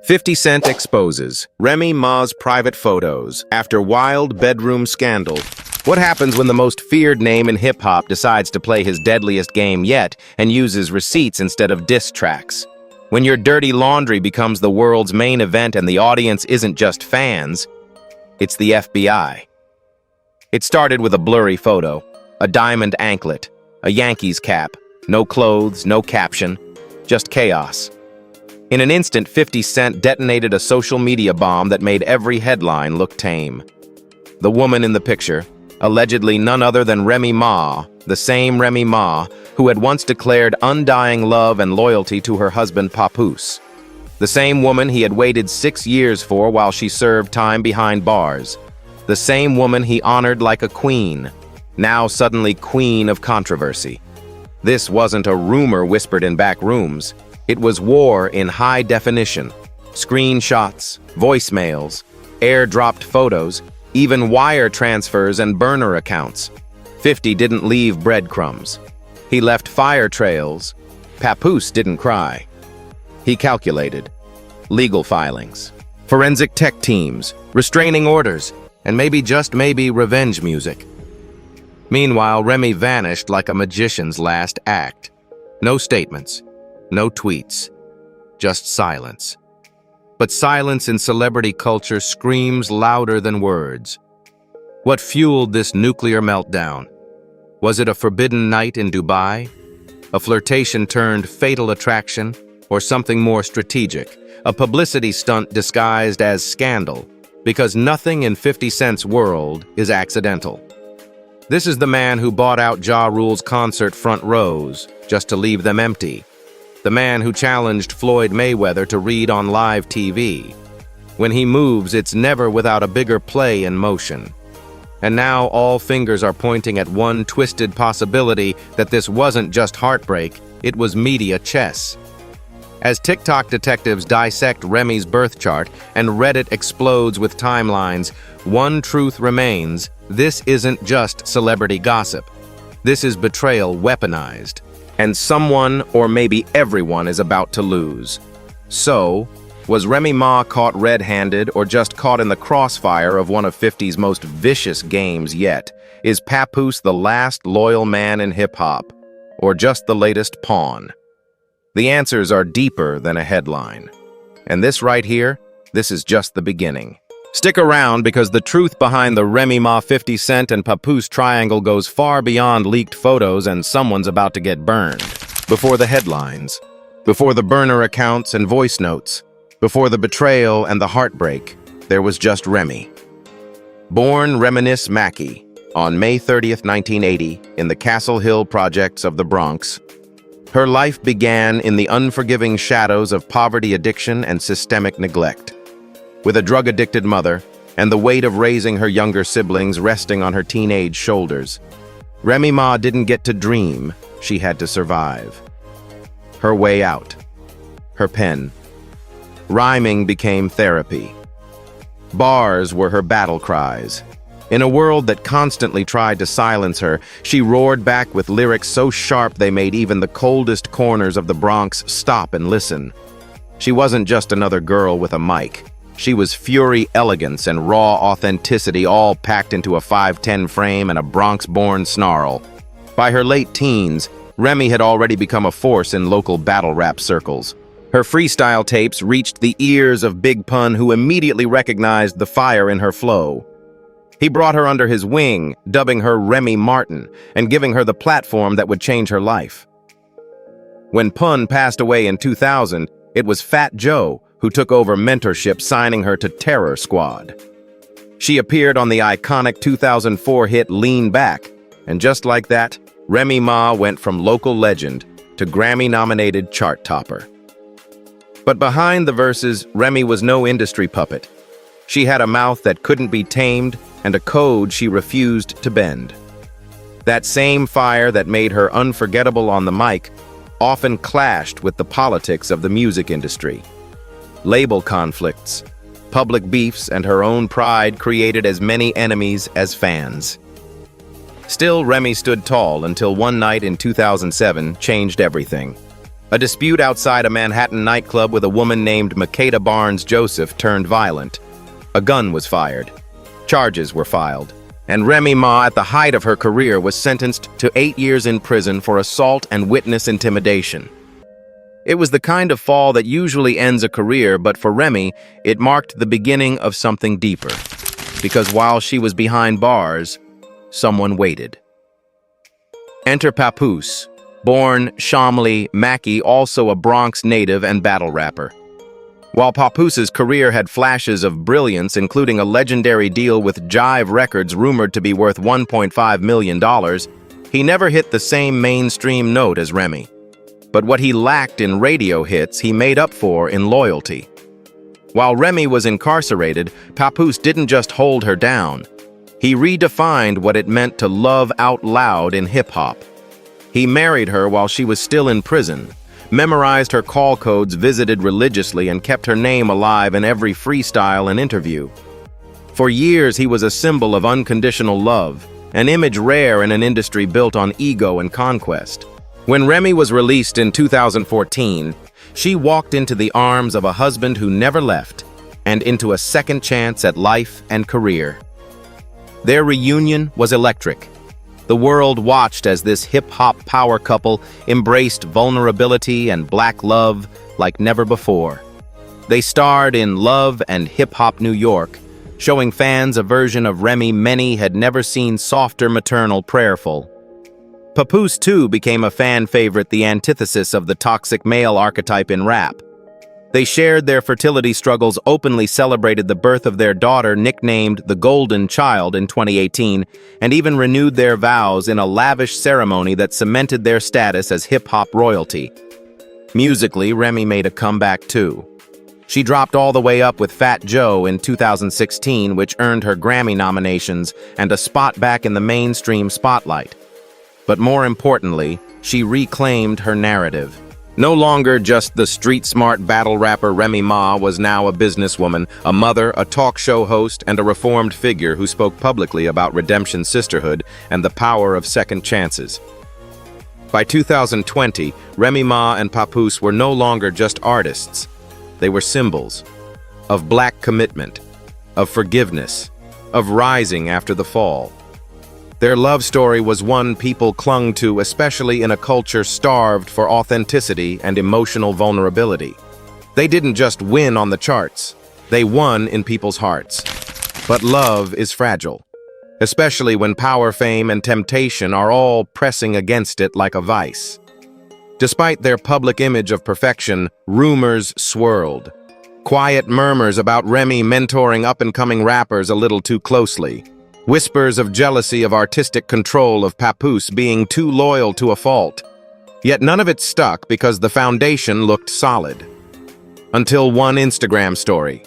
50 Cent exposes Remy Ma's private photos after wild bedroom scandal. What happens when the most feared name in hip-hop decides to play his deadliest game yet and uses receipts instead of diss tracks? When your dirty laundry becomes the world's main event and the audience isn't just fans, it's the FBI. It started with a blurry photo, a diamond anklet, a Yankees cap, no clothes, no caption, just chaos. In an instant, 50 Cent detonated a social media bomb that made every headline look tame. The woman in the picture, allegedly none other than Remy Ma, the same Remy Ma who had once declared undying love and loyalty to her husband Papoose. The same woman he had waited 6 years for while she served time behind bars. The same woman he honored like a queen, now suddenly queen of controversy. This wasn't a rumor whispered in back rooms. It was war in high definition. Screenshots, voicemails, air-dropped photos, even wire transfers and burner accounts. 50 didn't leave breadcrumbs. He left fire trails. Papoose didn't cry. He calculated. Legal filings, forensic tech teams, restraining orders, and maybe, just maybe, revenge music. Meanwhile, Remy vanished like a magician's last act. No statements, no tweets, just silence. But silence in celebrity culture screams louder than words. What fueled this nuclear meltdown? Was it a forbidden night in Dubai? A flirtation turned fatal attraction? Or something more strategic? A publicity stunt disguised as scandal? Because nothing in 50 Cent's world is accidental. This is the man who bought out Ja Rule's concert front rows just to leave them empty. The man who challenged Floyd Mayweather to read on live TV. When he moves, it's never without a bigger play in motion. And now all fingers are pointing at one twisted possibility that this wasn't just heartbreak, it was media chess. As TikTok detectives dissect Remy's birth chart and Reddit explodes with timelines, one truth remains: this isn't just celebrity gossip. This is betrayal weaponized. And someone, or maybe everyone, is about to lose. So, was Remy Ma caught red-handed or just caught in the crossfire of one of 50's most vicious games yet? Is Papoose the last loyal man in hip-hop, or just the latest pawn? The answers are deeper than a headline. And this right here, this is just the beginning. Stick around because the truth behind the Remy Ma 50 Cent and Papoose triangle goes far beyond leaked photos and someone's about to get burned. Before the headlines, before the burner accounts and voice notes, before the betrayal and the heartbreak, there was just Remy. Born Reminisce Mackey on May 30th, 1980, in the Castle Hill projects of the Bronx, her life began in the unforgiving shadows of poverty, addiction, and systemic neglect. With a drug-addicted mother and the weight of raising her younger siblings resting on her teenage shoulders, Remy Ma didn't get to dream, she had to survive. Her way out. Her pen. Rhyming became therapy. Bars were her battle cries. In a world that constantly tried to silence her, she roared back with lyrics so sharp they made even the coldest corners of the Bronx stop and listen. She wasn't just another girl with a mic. She was fury, elegance, and raw authenticity all packed into a 5'10" frame and a Bronx-born snarl. By her late teens, Remy had already become a force in local battle rap circles. Her freestyle tapes reached the ears of Big Pun, who immediately recognized the fire in her flow. He brought her under his wing, dubbing her Remy Martin and giving her the platform that would change her life. When Pun passed away in 2000, it was Fat Joe who took over mentorship, signing her to Terror Squad. She appeared on the iconic 2004 hit Lean Back, and just like that, Remy Ma went from local legend to Grammy-nominated chart topper. But behind the verses, Remy was no industry puppet. She had a mouth that couldn't be tamed and a code she refused to bend. That same fire that made her unforgettable on the mic often clashed with the politics of the music industry. Label conflicts, public beefs, and her own pride created as many enemies as fans. Still, Remy stood tall until one night in 2007 changed everything. A dispute outside a Manhattan nightclub with a woman named Makeda Barnes Joseph turned violent. A gun was fired. Charges were filed. And Remy Ma, at the height of her career, was sentenced to 8 years in prison for assault and witness intimidation. It was the kind of fall that usually ends a career, but for Remy, it marked the beginning of something deeper. Because while she was behind bars, someone waited. Enter Papoose, born Shamli Mackey, also a Bronx native and battle rapper. While Papoose's career had flashes of brilliance, including a legendary deal with Jive Records rumored to be worth $1.5 million, he never hit the same mainstream note as Remy. But what he lacked in radio hits, he made up for in loyalty. While Remy was incarcerated, Papoose didn't just hold her down. He redefined what it meant to love out loud in hip-hop. He married her while she was still in prison, memorized her call codes, visited religiously, and kept her name alive in every freestyle and interview. For years, he was a symbol of unconditional love, an image rare in an industry built on ego and conquest. When Remy was released in 2014, she walked into the arms of a husband who never left and into a second chance at life and career. Their reunion was electric. The world watched as this hip-hop power couple embraced vulnerability and black love like never before. They starred in Love and Hip Hop New York, showing fans a version of Remy many had never seen, softer, maternal, prayerful. Papoose, too, became a fan favorite, the antithesis of the toxic male archetype in rap. They shared their fertility struggles, openly celebrated the birth of their daughter, nicknamed the Golden Child, in 2018, and even renewed their vows in a lavish ceremony that cemented their status as hip-hop royalty. Musically, Remy made a comeback, too. She dropped all the way up with Fat Joe in 2016, which earned her Grammy nominations and a spot back in the mainstream spotlight. But more importantly, she reclaimed her narrative. No longer just the street-smart battle rapper, Remy Ma was now a businesswoman, a mother, a talk show host, and a reformed figure who spoke publicly about redemption, sisterhood, and the power of second chances. By 2020, Remy Ma and Papoose were no longer just artists. They were symbols of black commitment, of forgiveness, of rising after the fall. Their love story was one people clung to, especially in a culture starved for authenticity and emotional vulnerability. They didn't just win on the charts, they won in people's hearts. But love is fragile, especially when power, fame, and temptation are all pressing against it like a vice. Despite their public image of perfection, rumors swirled. Quiet murmurs about Remy mentoring up-and-coming rappers a little too closely. Whispers of jealousy, of artistic control, of Papoose being too loyal to a fault. Yet none of it stuck because the foundation looked solid. Until one Instagram story,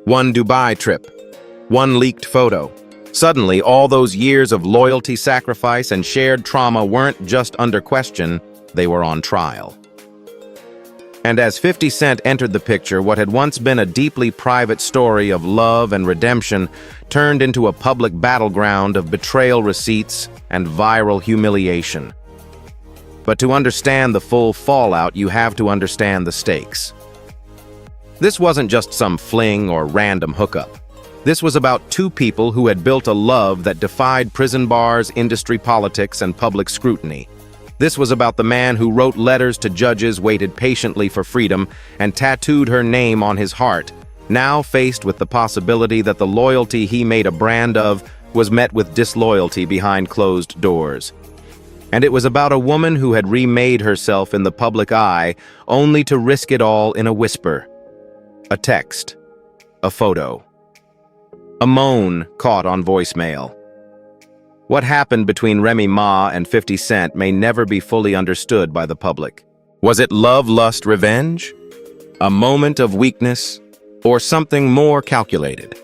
one Dubai trip, one leaked photo. Suddenly, all those years of loyalty, sacrifice, and shared trauma weren't just under question, they were on trial. And as 50 Cent entered the picture, what had once been a deeply private story of love and redemption turned into a public battleground of betrayal receipts and viral humiliation. But to understand the full fallout, you have to understand the stakes. This wasn't just some fling or random hookup. This was about two people who had built a love that defied prison bars, industry politics, and public scrutiny. This was about the man who wrote letters to judges, waited patiently for freedom, and tattooed her name on his heart, now faced with the possibility that the loyalty he made a brand of was met with disloyalty behind closed doors. And it was about a woman who had remade herself in the public eye, only to risk it all in a whisper. A text. A photo. A moan caught on voicemail. What happened between Remy Ma and 50 Cent may never be fully understood by the public. Was it love, lust, revenge? A moment of weakness? Or something more calculated?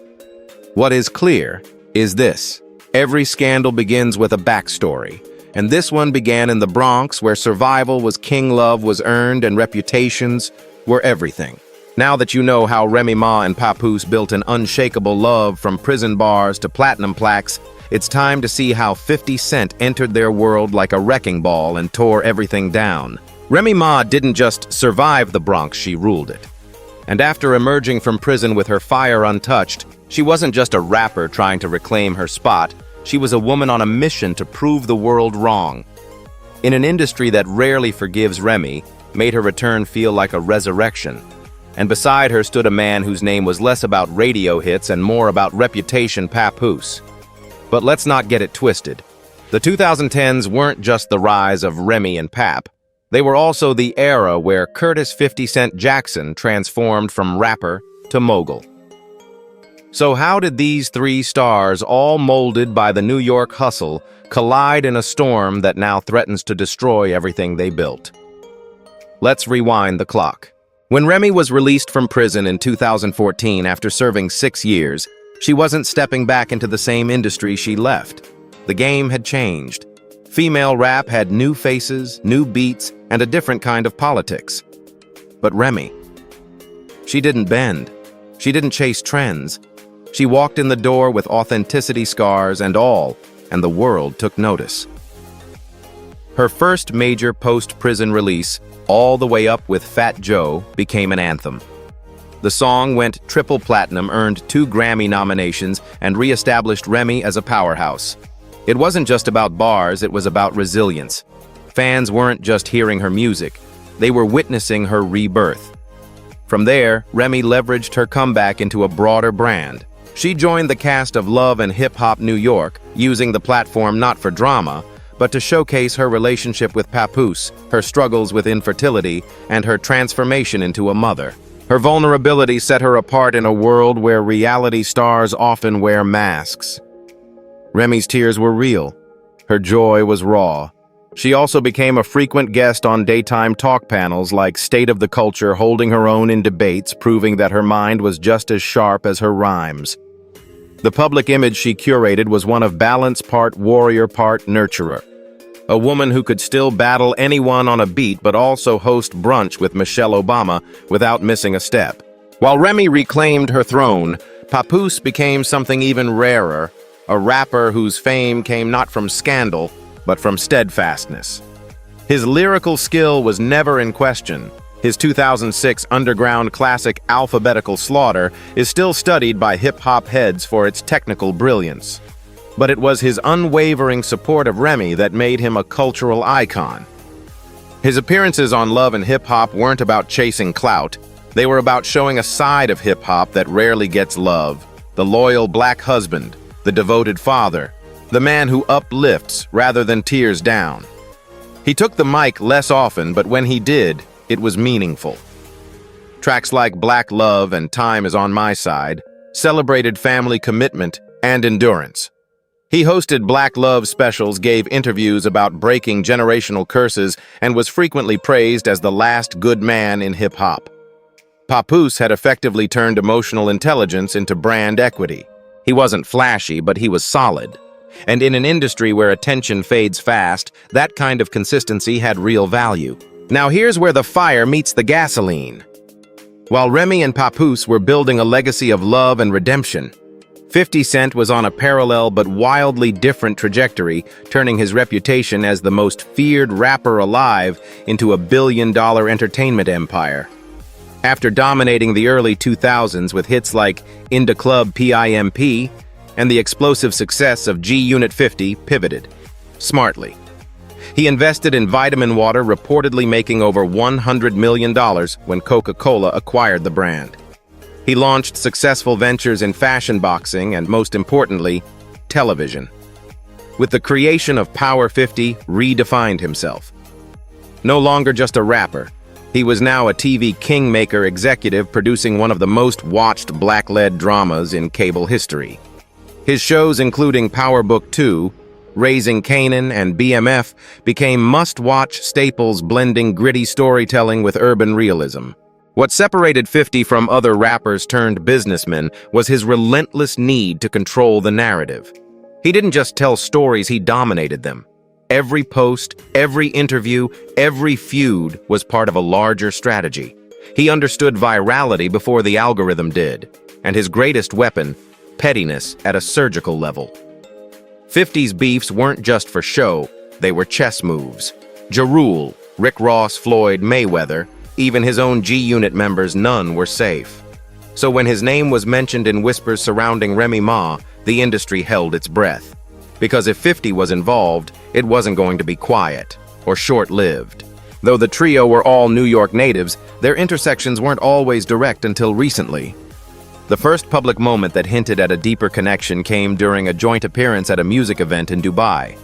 What is clear is this. Every scandal begins with a backstory, and this one began in the Bronx, where survival was king, love was earned, and reputations were everything. Now that you know how Remy Ma and Papoose built an unshakable love from prison bars to platinum plaques, it's time to see how 50 Cent entered their world like a wrecking ball and tore everything down. Remy Ma didn't just survive the Bronx, she ruled it. And after emerging from prison with her fire untouched, she wasn't just a rapper trying to reclaim her spot, she was a woman on a mission to prove the world wrong. In an industry that rarely forgives, Remy made her return feel like a resurrection. And beside her stood a man whose name was less about radio hits and more about reputation, Papoose. But let's not get it twisted. The 2010s weren't just the rise of Remy and Pap. They were also the era where Curtis 50 Cent Jackson transformed from rapper to mogul. So how did these three stars, all molded by the New York hustle, collide in a storm that now threatens to destroy everything they built? Let's rewind the clock. When Remy was released from prison in 2014 after serving 6 years, she wasn't stepping back into the same industry she left. The game had changed. Female rap had new faces, new beats, and a different kind of politics. But Remy, she didn't bend. She didn't chase trends. She walked in the door with authenticity scars and all, and the world took notice. Her first major post-prison release, All the Way Up with Fat Joe, became an anthem. The song went triple platinum, earned 2 Grammy nominations, and re-established Remy as a powerhouse. It wasn't just about bars, it was about resilience. Fans weren't just hearing her music, they were witnessing her rebirth. From there, Remy leveraged her comeback into a broader brand. She joined the cast of Love and Hip Hop New York, using the platform not for drama, but to showcase her relationship with Papoose, her struggles with infertility, and her transformation into a mother. Her vulnerability set her apart in a world where reality stars often wear masks. Remy's tears were real. Her joy was raw. She also became a frequent guest on daytime talk panels like State of the Culture, holding her own in debates, proving that her mind was just as sharp as her rhymes. The public image she curated was one of balance, part warrior, part nurturer. A woman who could still battle anyone on a beat but also host brunch with Michelle Obama without missing a step. While Remy reclaimed her throne, Papoose became something even rarer, a rapper whose fame came not from scandal, but from steadfastness. His lyrical skill was never in question. His 2006 underground classic Alphabetical Slaughter is still studied by hip-hop heads for its technical brilliance. But it was his unwavering support of Remy that made him a cultural icon. His appearances on Love and Hip Hop weren't about chasing clout. They were about showing a side of hip-hop that rarely gets love. The loyal black husband, the devoted father, the man who uplifts rather than tears down. He took the mic less often, but when he did, it was meaningful. Tracks like Black Love and Time Is on My Side celebrated family commitment and endurance. He hosted Black Love specials, gave interviews about breaking generational curses, and was frequently praised as the last good man in hip-hop. Papoose had effectively turned emotional intelligence into brand equity. He wasn't flashy, but he was solid. And in an industry where attention fades fast, that kind of consistency had real value. Now here's where the fire meets the gasoline. While Remy and Papoose were building a legacy of love and redemption, 50 Cent was on a parallel but wildly different trajectory, turning his reputation as the most feared rapper alive into a billion-dollar entertainment empire. After dominating the early 2000s with hits like In Da Club PIMP and the explosive success of G-Unit 50, pivoted smartly. He invested in vitamin water, reportedly making over $100 million when Coca-Cola acquired the brand. He launched successful ventures in fashion, boxing, and most importantly, television. With the creation of Power 50, redefined himself. No longer just a rapper, he was now a TV kingmaker executive producing one of the most watched black-led dramas in cable history. His shows, including Power Book 2, Raising Kanan, and BMF, became must-watch staples, blending gritty storytelling with urban realism. What separated 50 from other rappers turned businessmen was his relentless need to control the narrative. He didn't just tell stories, he dominated them. Every post, every interview, every feud was part of a larger strategy. He understood virality before the algorithm did, and his greatest weapon, pettiness at a surgical level. 50's beefs weren't just for show, they were chess moves. Ja Rule, Rick Ross, Floyd, Mayweather, even his own G-Unit members, none were safe. So when his name was mentioned in whispers surrounding Remy Ma, the industry held its breath. Because if 50 was involved, it wasn't going to be quiet or short-lived. Though the trio were all New York natives, their intersections weren't always direct until recently. The first public moment that hinted at a deeper connection came during a joint appearance at a music event in Dubai.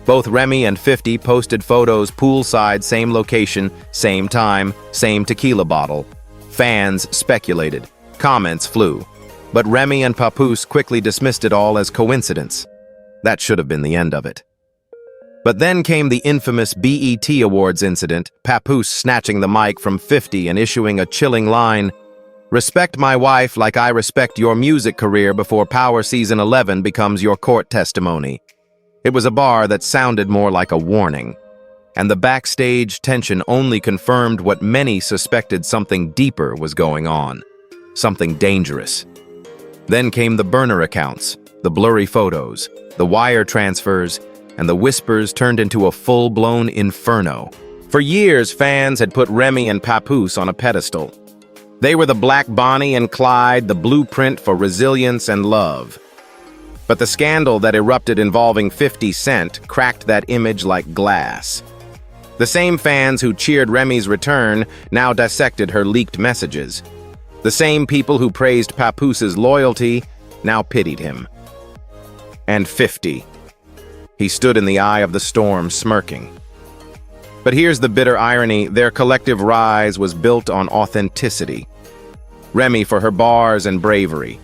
Both Remy and 50 posted photos poolside, same location, same time, same tequila bottle. Fans speculated. Comments flew. But Remy and Papoose quickly dismissed it all as coincidence. That should have been the end of it. But then came the infamous BET Awards incident, Papoose snatching the mic from 50 and issuing a chilling line, "Respect my wife like I respect your music career before Power Season 11 becomes your court testimony." It was a bar that sounded more like a warning, and the backstage tension only confirmed what many suspected: something deeper was going on, something dangerous. Then came the burner accounts, the blurry photos, the wire transfers, and the whispers turned into a full-blown inferno. For years, fans had put Remy and Papoose on a pedestal. They were the Black Bonnie and Clyde, the blueprint for resilience and love. But the scandal that erupted involving 50 Cent cracked that image like glass. The same fans who cheered Remy's return now dissected her leaked messages. The same people who praised Papooses' loyalty now pitied him. And 50. He stood in the eye of the storm, smirking. But here's the bitter irony: their collective rise was built on authenticity. Remy for her bars and bravery.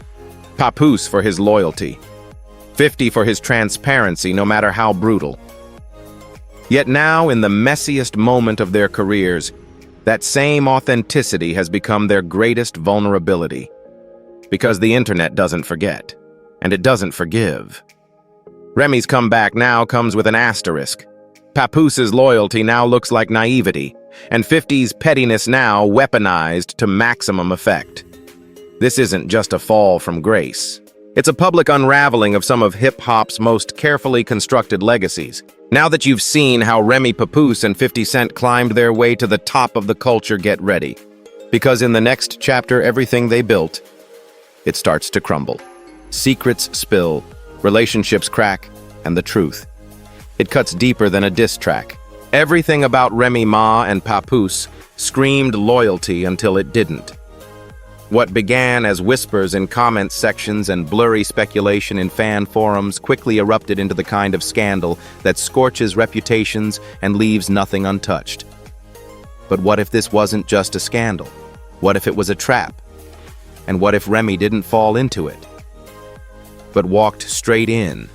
Papoose for his loyalty. 50 for his transparency, no matter how brutal. Yet now, in the messiest moment of their careers, that same authenticity has become their greatest vulnerability. Because the internet doesn't forget, and it doesn't forgive. Remy's comeback now comes with an asterisk. Papooses' loyalty now looks like naivety, and 50's pettiness now weaponized to maximum effect. This isn't just a fall from grace. It's a public unraveling of some of hip-hop's most carefully constructed legacies. Now that you've seen how Remy Papoose and 50 Cent climbed their way to the top of the culture, get ready. Because in the next chapter, everything they built, it starts to crumble. Secrets spill, relationships crack, and the truth. It cuts deeper than a diss track. Everything about Remy Ma and Papoose screamed loyalty until it didn't. What began as whispers in comment sections and blurry speculation in fan forums quickly erupted into the kind of scandal that scorches reputations and leaves nothing untouched. But what if this wasn't just a scandal? What if it was a trap? And what if Remy didn't fall into it, but walked straight in?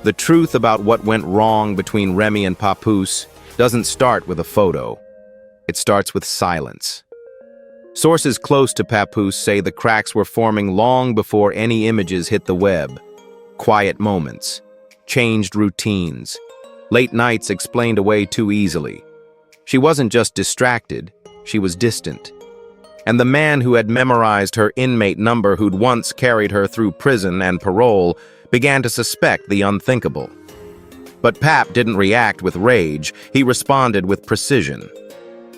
The truth about what went wrong between Remy and Papoose doesn't start with a photo. It starts with silence. Sources close to Papoose say the cracks were forming long before any images hit the web. Quiet moments, changed routines, late nights explained away too easily. She wasn't just distracted, she was distant. And the man who had memorized her inmate number, who'd once carried her through prison and parole, began to suspect the unthinkable. But Pap didn't react with rage, he responded with precision.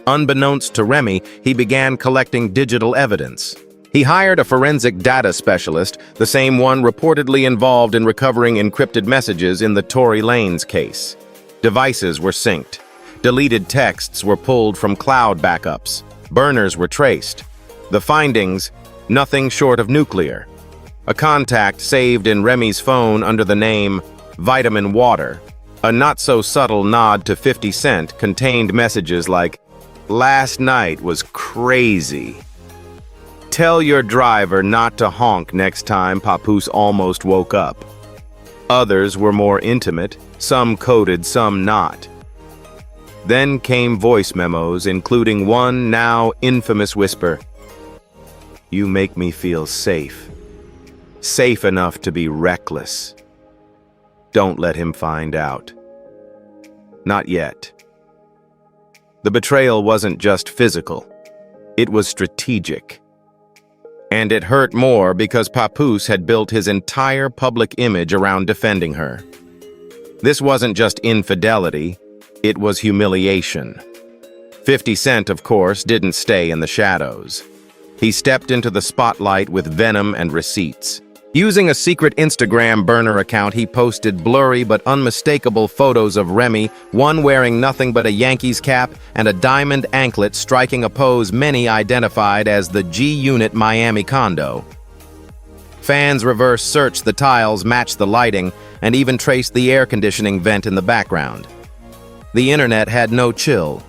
Unbeknownst to Remy, he began collecting digital evidence. He hired a forensic data specialist, the same one reportedly involved in recovering encrypted messages in the Tory Lanez case. Devices were synced. Deleted texts were pulled from cloud backups. Burners were traced. The findings, nothing short of nuclear. A contact saved in Remy's phone under the name Vitamin Water. A not-so-subtle nod to 50 Cent contained messages like, "Last night was crazy. Tell your driver not to honk next time Papoose almost woke up." Others were more intimate, some coded, some not. Then came voice memos, including one now infamous whisper, "You make me feel safe. Safe enough to be reckless. Don't let him find out." Not yet. The betrayal wasn't just physical. It was strategic. And it hurt more because Papoose had built his entire public image around defending her. This wasn't just infidelity, it was humiliation. 50 Cent, of course, didn't stay in the shadows. He stepped into the spotlight with venom and receipts. Using a secret Instagram burner account, he posted blurry but unmistakable photos of Remy, one wearing nothing but a Yankees cap and a diamond anklet striking a pose many identified as the G-Unit Miami condo. Fans reverse searched the tiles, matched the lighting, and even traced the air conditioning vent in the background. The internet had no chill.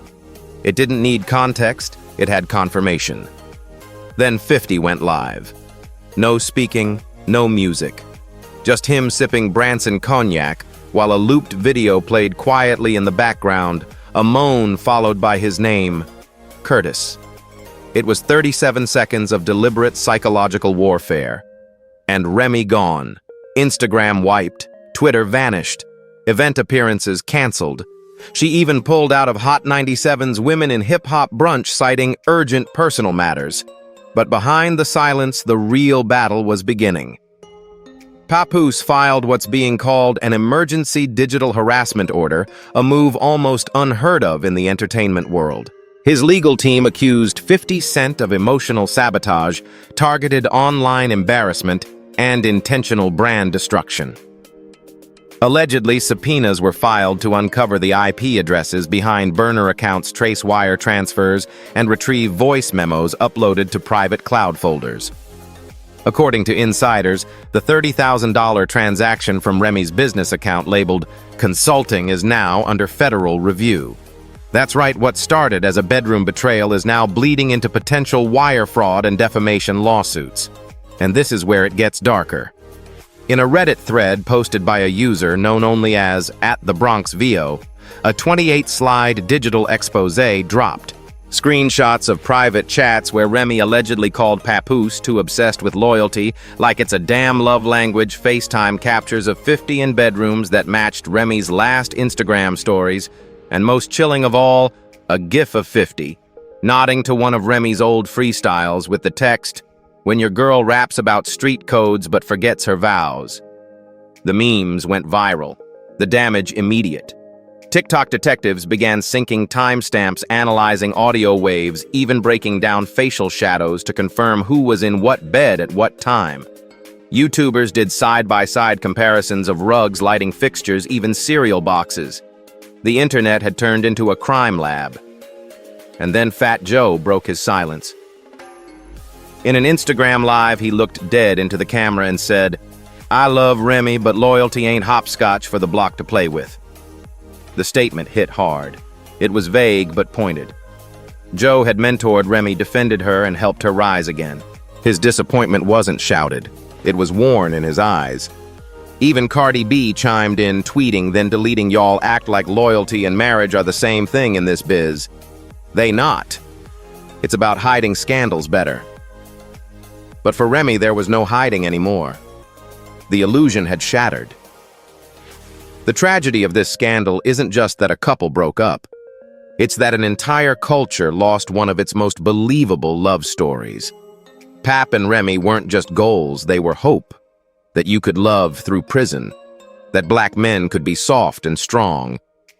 It didn't need context, it had confirmation. Then 50 went live. No speaking, no music. Just him sipping Branson cognac while a looped video played quietly in the background, a moan followed by his name, Curtis. It was 37 seconds of deliberate psychological warfare. And Remy gone. Instagram wiped. Twitter vanished. Event appearances canceled. She even pulled out of Hot 97's Women in Hip Hop brunch citing urgent personal matters. But behind the silence, the real battle was beginning. Papoose filed what's being called an emergency digital harassment order, a move almost unheard of in the entertainment world. His legal team accused 50 Cent of emotional sabotage, targeted online embarrassment, and intentional brand destruction. Allegedly, subpoenas were filed to uncover the IP addresses behind burner accounts, trace wire transfers, and retrieve voice memos uploaded to private cloud folders. According to insiders, the $30,000 transaction from Remy's business account labeled "Consulting" is now under federal review. That's right, what started as a bedroom betrayal is now bleeding into potential wire fraud and defamation lawsuits. And this is where it gets darker. In a Reddit thread posted by a user known only as @TheBronxVO, a 28-slide digital expose dropped. Screenshots of private chats where Remy allegedly called Papoose, too obsessed with loyalty, like it's a damn love language, FaceTime captures of 50 in bedrooms that matched Remy's last Instagram stories, and most chilling of all, a gif of 50, nodding to one of Remy's old freestyles with the text, "When your girl raps about street codes but forgets her vows." The memes went viral, the damage immediate. TikTok detectives began syncing timestamps, analyzing audio waves, even breaking down facial shadows to confirm who was in what bed at what time. YouTubers did side-by-side comparisons of rugs, lighting fixtures, even cereal boxes. The internet had turned into a crime lab. And then Fat Joe broke his silence. In an Instagram live, he looked dead into the camera and said, "I love Remy, but loyalty ain't hopscotch for the block to play with." The statement hit hard. It was vague but pointed. Joe had mentored Remy, defended her, and helped her rise again. His disappointment wasn't shouted. It was worn in his eyes. Even Cardi B chimed in, tweeting, then deleting, "Y'all act like loyalty and marriage are the same thing in this biz. They not. It's about hiding scandals better." But for Remy, there was no hiding anymore. The illusion had shattered. The tragedy of this scandal isn't just that a couple broke up. It's that an entire culture lost one of its most believable love stories. Pap and Remy weren't just goals, they were hope. That you could love through prison. That black men could be soft and strong.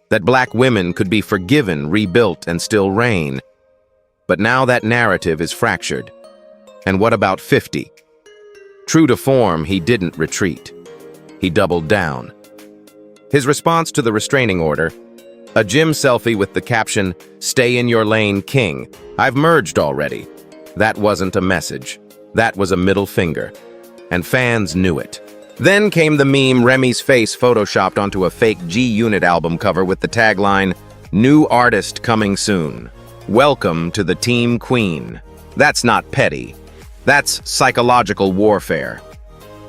That black women could be forgiven, rebuilt, and still reign. But now that narrative is fractured. And what about 50? True to form, he didn't retreat. He doubled down. His response to the restraining order, a gym selfie with the caption, "Stay in your lane, king. I've merged already." That wasn't a message. That was a middle finger. And fans knew it. Then came the meme, Remy's face photoshopped onto a fake G-Unit album cover with the tagline, "New artist coming soon. Welcome to the Team Queen." That's not petty. That's psychological warfare.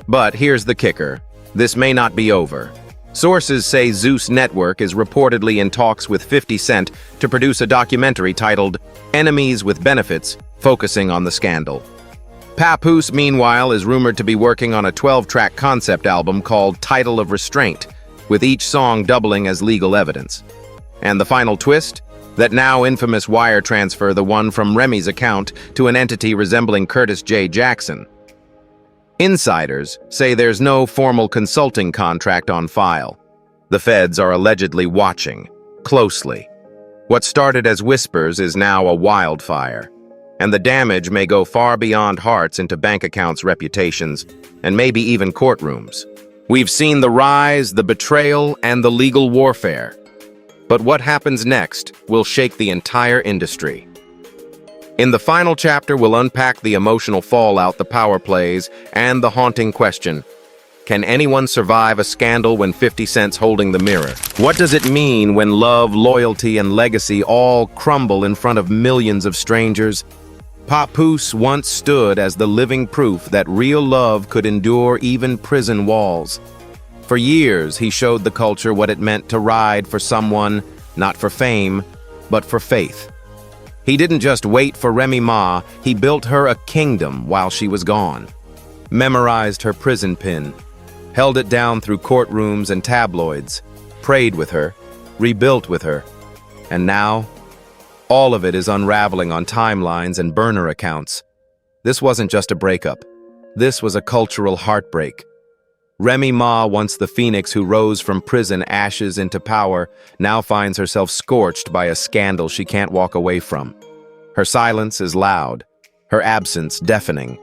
But here's the kicker. This may not be over. Sources say Zeus Network is reportedly in talks with 50 Cent to produce a documentary titled "Enemies with Benefits," focusing on the scandal. Papoose, meanwhile, is rumored to be working on a 12-track concept album called Title of Restraint, with each song doubling as legal evidence. And the final twist? That now infamous wire transfer, the one from Remy's account to an entity resembling Curtis J. Jackson. Insiders say there's no formal consulting contract on file. The feds are allegedly watching, closely. What started as whispers is now a wildfire, and the damage may go far beyond hearts into bank accounts, reputations, and maybe even courtrooms. We've seen the rise, the betrayal, and the legal warfare. But what happens next will shake the entire industry. In the final chapter, we'll unpack the emotional fallout, the power plays, and the haunting question: can anyone survive a scandal when 50 Cent's holding the mirror? What does it mean when love, loyalty, and legacy all crumble in front of millions of strangers? Papoose once stood as the living proof that real love could endure even prison walls. For years, he showed the culture what it meant to ride for someone, not for fame, but for faith. He didn't just wait for Remy Ma, he built her a kingdom while she was gone. Memorized her prison pin, held it down through courtrooms and tabloids, prayed with her, rebuilt with her, and now, all of it is unraveling on timelines and burner accounts. This wasn't just a breakup. This was a cultural heartbreak. Remy Ma, once the phoenix who rose from prison ashes into power, now finds herself scorched by a scandal she can't walk away from. Her silence is loud, her absence deafening.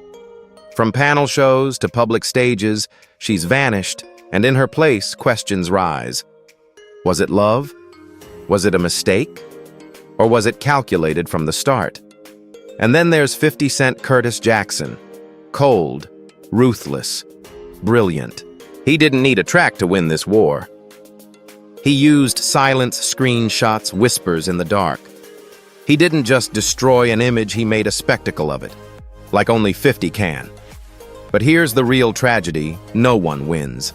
From panel shows to public stages, she's vanished, and in her place, questions rise. Was it love? Was it a mistake? Or was it calculated from the start? And then there's 50 Cent Curtis Jackson. Cold, ruthless, brilliant. He didn't need a track to win this war. He used silence, screenshots, whispers in the dark. He didn't just destroy an image, he made a spectacle of it, like only 50 can. But here's the real tragedy: no one wins.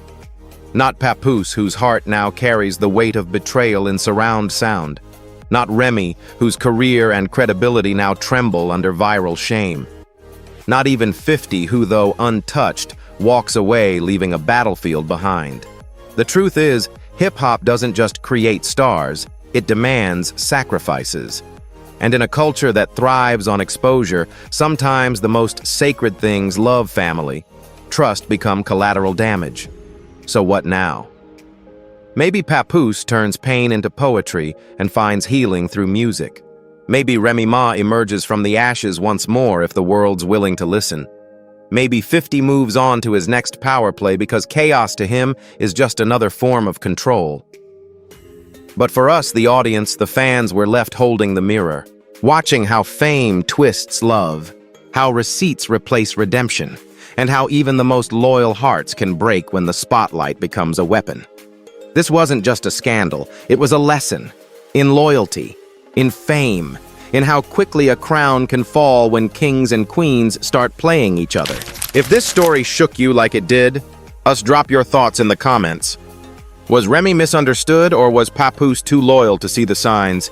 Not Papoose, whose heart now carries the weight of betrayal in surround sound. Not Remy, whose career and credibility now tremble under viral shame. Not even 50, who, though untouched, walks away leaving a battlefield behind. The truth is, hip-hop doesn't just create stars, it demands sacrifices. And in a culture that thrives on exposure, sometimes the most sacred things, love, family, trust, become collateral damage. So what now? Maybe Papoose turns pain into poetry and finds healing through music. Maybe Remy Ma emerges from the ashes once more if the world's willing to listen. Maybe 50 moves on to his next power play because chaos to him is just another form of control. But for us, the audience, the fans, were left holding the mirror, watching how fame twists love, how receipts replace redemption, and how even the most loyal hearts can break when the spotlight becomes a weapon. This wasn't just a scandal, it was a lesson in loyalty, in fame, in how quickly a crown can fall when kings and queens start playing each other. If this story shook you like it did, drop your thoughts in the comments. Was Remy misunderstood, or was Papoose too loyal to see the signs?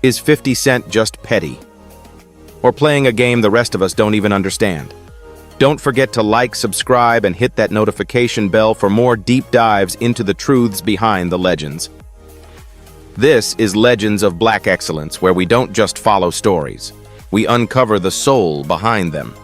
Is 50 Cent just petty? Or playing a game the rest of us don't even understand? Don't forget to like, subscribe, and hit that notification bell for more deep dives into the truths behind the legends. This is Legends of Black Excellence, where we don't just follow stories. We uncover the soul behind them.